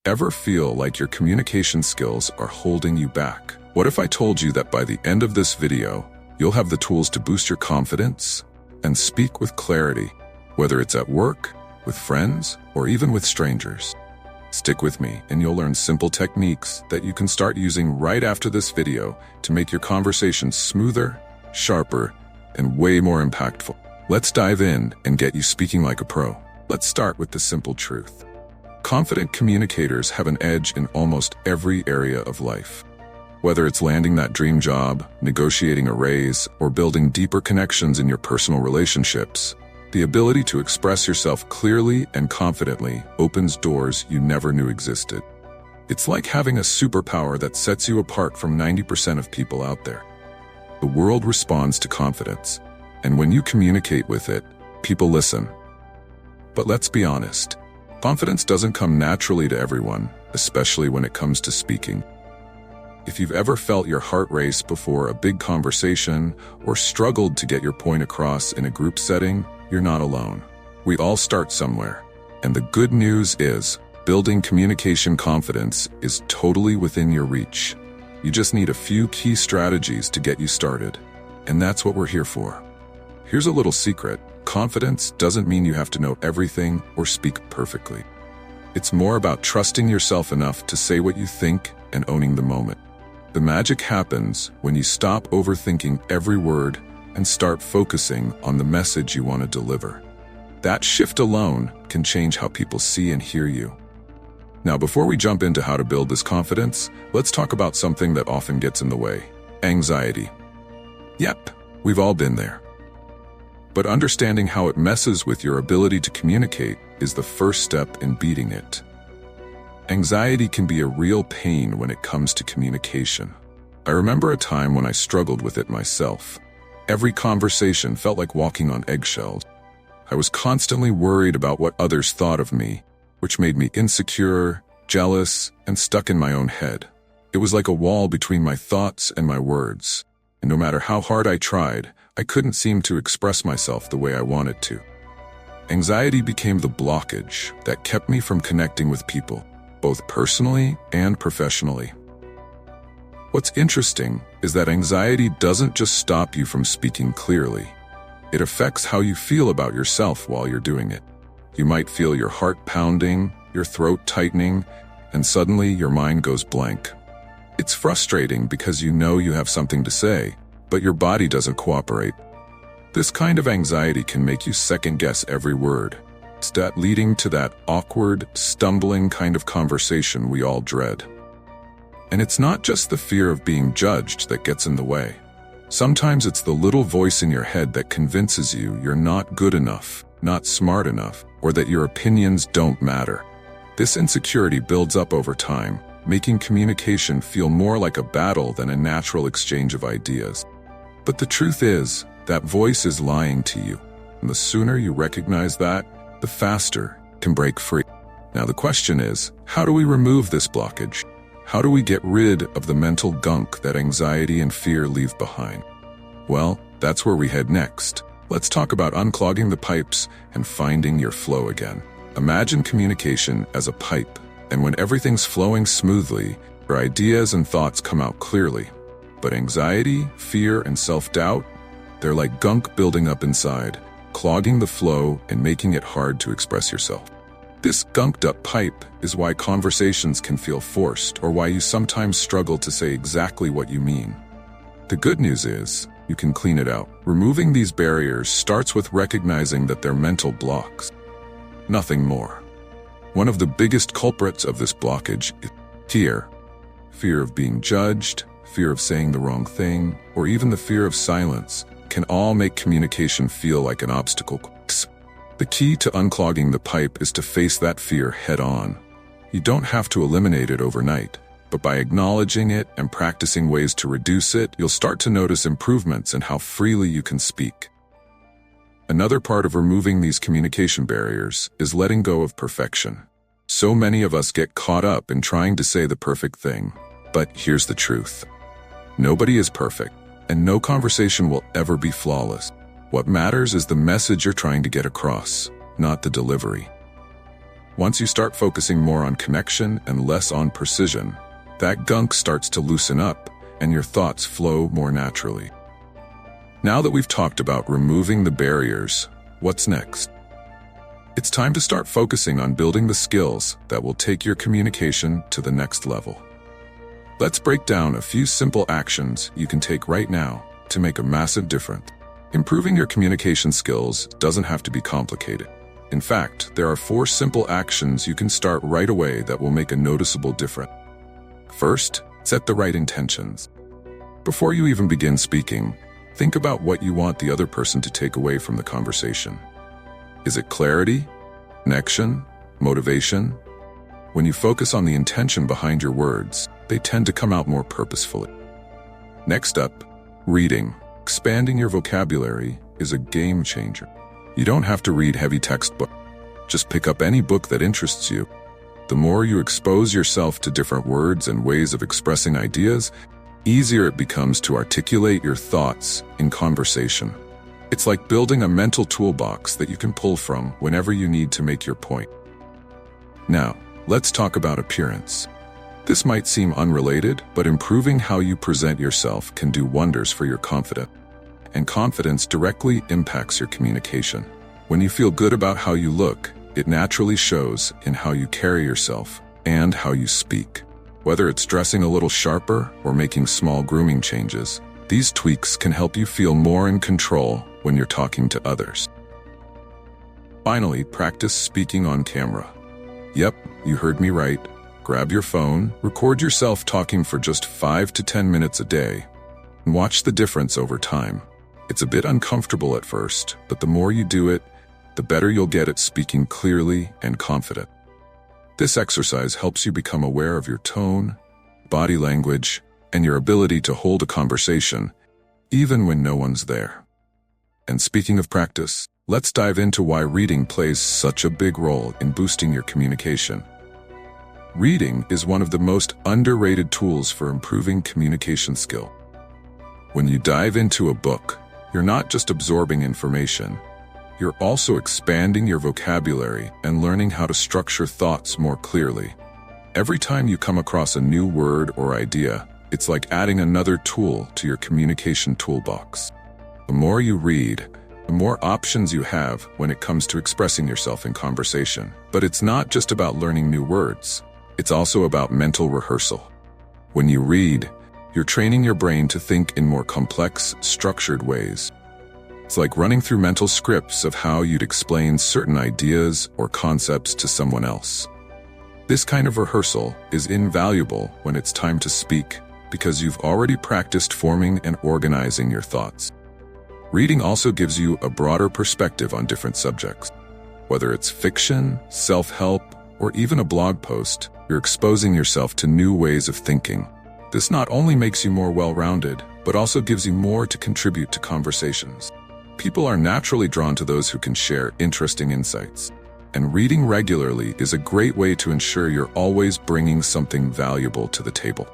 Ever feel like your communication skills are holding you back? What if I told you that by the end of this video, you'll have the tools to boost your confidence and speak with clarity, whether it's at work, with friends, or even with strangers? Stick with me and you'll learn simple techniques that you can start using right after this video to make your conversations smoother, sharper, and way more impactful. Let's dive in and get you speaking like a pro. Let's start with the simple truth. Confident communicators have an edge in almost every area of life. Whether it's landing that dream job, negotiating a raise, or building deeper connections in your personal relationships, the ability to express yourself clearly and confidently opens doors you never knew existed. It's like having a superpower that sets you apart from 90% of people out there. The world responds to confidence, and when you communicate with it, people listen. But let's be honest. Confidence doesn't come naturally to everyone, especially when it comes to speaking. If you've ever felt your heart race before a big conversation or struggled to get your point across in a group setting, you're not alone. We all start somewhere. And the good news is, building communication confidence is totally within your reach. You just need a few key strategies to get you started. And that's what we're here for. Here's a little secret. Confidence doesn't mean you have to know everything or speak perfectly. It's more about trusting yourself enough to say what you think and owning the moment. The magic happens when you stop overthinking every word and start focusing on the message you want to deliver. That shift alone can change how people see and hear you. Now, before we jump into how to build this confidence, let's talk about something that often gets in the way: anxiety. Yep, we've all been there. But understanding how it messes with your ability to communicate is the first step in beating it. Anxiety can be a real pain when it comes to communication. I remember a time when I struggled with it myself. Every conversation felt like walking on eggshells. I was constantly worried about what others thought of me, which made me insecure, jealous, and stuck in my own head. It was like a wall between my thoughts and my words, and no matter how hard I tried, I couldn't seem to express myself the way I wanted to. Anxiety became the blockage that kept me from connecting with people, both personally and professionally. What's interesting is that anxiety doesn't just stop you from speaking clearly. It affects how you feel about yourself while you're doing it. You might feel your heart pounding, your throat tightening, and suddenly your mind goes blank. It's frustrating because you know you have something to say, but your body doesn't cooperate. This kind of anxiety can make you second-guess every word. It's that leading to that awkward, stumbling kind of conversation we all dread. And it's not just the fear of being judged that gets in the way. Sometimes it's the little voice in your head that convinces you you're not good enough, not smart enough, or that your opinions don't matter. This insecurity builds up over time, making communication feel more like a battle than a natural exchange of ideas. But the truth is, that voice is lying to you. And the sooner you recognize that, the faster you can break free. Now the question is, how do we remove this blockage? How do we get rid of the mental gunk that anxiety and fear leave behind? Well, that's where we head next. Let's talk about unclogging the pipes and finding your flow again. Imagine communication as a pipe, and when everything's flowing smoothly, your ideas and thoughts come out clearly. But anxiety, fear, and self-doubt, they're like gunk building up inside, clogging the flow and making it hard to express yourself. This gunked-up pipe is why conversations can feel forced or why you sometimes struggle to say exactly what you mean. The good news is, you can clean it out. Removing these barriers starts with recognizing that they're mental blocks. Nothing more. One of the biggest culprits of this blockage is fear. Fear of being judged, fear of saying the wrong thing, or even the fear of silence can all make communication feel like an obstacle. The key to unclogging the pipe is to face that fear head-on. You don't have to eliminate it overnight, but by acknowledging it and practicing ways to reduce it, you'll start to notice improvements in how freely you can speak. Another part of removing these communication barriers is letting go of perfection. So many of us get caught up in trying to say the perfect thing. But here's the truth. Nobody is perfect, and no conversation will ever be flawless. What matters is the message you're trying to get across, not the delivery. Once you start focusing more on connection and less on precision, that gunk starts to loosen up and your thoughts flow more naturally. Now that we've talked about removing the barriers, what's next? It's time to start focusing on building the skills that will take your communication to the next level. Let's break down a few simple actions you can take right now to make a massive difference. Improving your communication skills doesn't have to be complicated. In fact, there are 4 simple actions you can start right away that will make a noticeable difference. First, set the right intentions. Before you even begin speaking, think about what you want the other person to take away from the conversation. Is it clarity, connection, motivation? When you focus on the intention behind your words, they tend to come out more purposefully. Next up, reading. Expanding your vocabulary is a game changer. You don't have to read heavy textbooks. Just pick up any book that interests you. The more you expose yourself to different words and ways of expressing ideas, easier it becomes to articulate your thoughts in conversation. It's like building a mental toolbox that you can pull from whenever you need to make your point. Now, let's talk about appearance. This might seem unrelated, but improving how you present yourself can do wonders for your confidence. And confidence directly impacts your communication. When you feel good about how you look, it naturally shows in how you carry yourself and how you speak. Whether it's dressing a little sharper or making small grooming changes, these tweaks can help you feel more in control when you're talking to others. Finally, practice speaking on camera. Yep, you heard me right. Grab your phone, record yourself talking for just 5 to 10 minutes a day, and watch the difference over time. It's a bit uncomfortable at first, but the more you do it, the better you'll get at speaking clearly and confident. This exercise helps you become aware of your tone, body language, and your ability to hold a conversation, even when no one's there. And speaking of practice, let's dive into why reading plays such a big role in boosting your communication. Reading is one of the most underrated tools for improving communication skill. When you dive into a book, you're not just absorbing information, you're also expanding your vocabulary and learning how to structure thoughts more clearly. Every time you come across a new word or idea, it's like adding another tool to your communication toolbox. The more you read, the more options you have when it comes to expressing yourself in conversation. But it's not just about learning new words. It's also about mental rehearsal. When you read, you're training your brain to think in more complex, structured ways. It's like running through mental scripts of how you'd explain certain ideas or concepts to someone else. This kind of rehearsal is invaluable when it's time to speak because you've already practiced forming and organizing your thoughts. Reading also gives you a broader perspective on different subjects. Whether it's fiction, self-help, or even a blog post, you're exposing yourself to new ways of thinking. This not only makes you more well-rounded, but also gives you more to contribute to conversations. People are naturally drawn to those who can share interesting insights. And reading regularly is a great way to ensure you're always bringing something valuable to the table.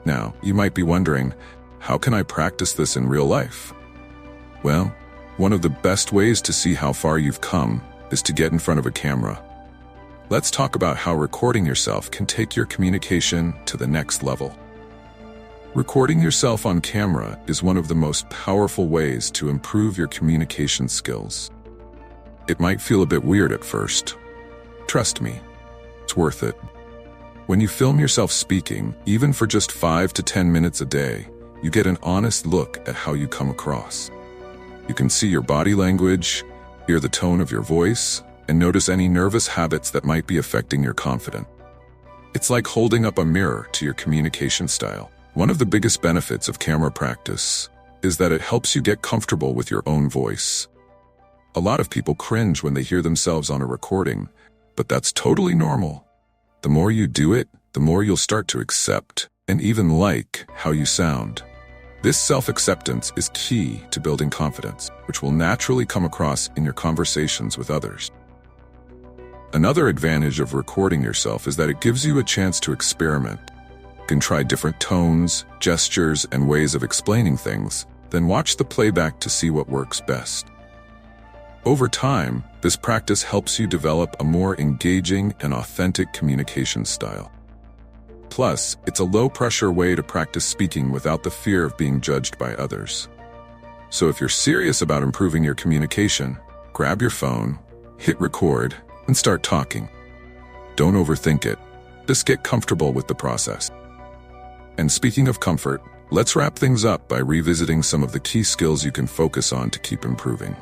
Now, you might be wondering, how can I practice this in real life? Well, one of the best ways to see how far you've come is to get in front of a camera. Let's talk about how recording yourself can take your communication to the next level. Recording yourself on camera is one of the most powerful ways to improve your communication skills. It might feel a bit weird at first. Trust me, it's worth it. When you film yourself speaking, even for just 5 to 10 minutes a day, you get an honest look at how you come across. You can see your body language, hear the tone of your voice, and notice any nervous habits that might be affecting your confidence. It's like holding up a mirror to your communication style. One of the biggest benefits of camera practice is that it helps you get comfortable with your own voice. A lot of people cringe when they hear themselves on a recording, but that's totally normal. The more you do it, the more you'll start to accept and even like how you sound. This self-acceptance is key to building confidence, which will naturally come across in your conversations with others. Another advantage of recording yourself is that it gives you a chance to experiment. You can try different tones, gestures, and ways of explaining things, then watch the playback to see what works best. Over time, This practice helps you develop a more engaging and authentic communication style. Plus, it's a low-pressure way to practice speaking without the fear of being judged by others. So if you're serious about improving your communication, grab your phone, hit record, and start talking. Don't overthink it. Just get comfortable with the process. And speaking of comfort, let's wrap things up by revisiting some of the key skills you can focus on to keep improving.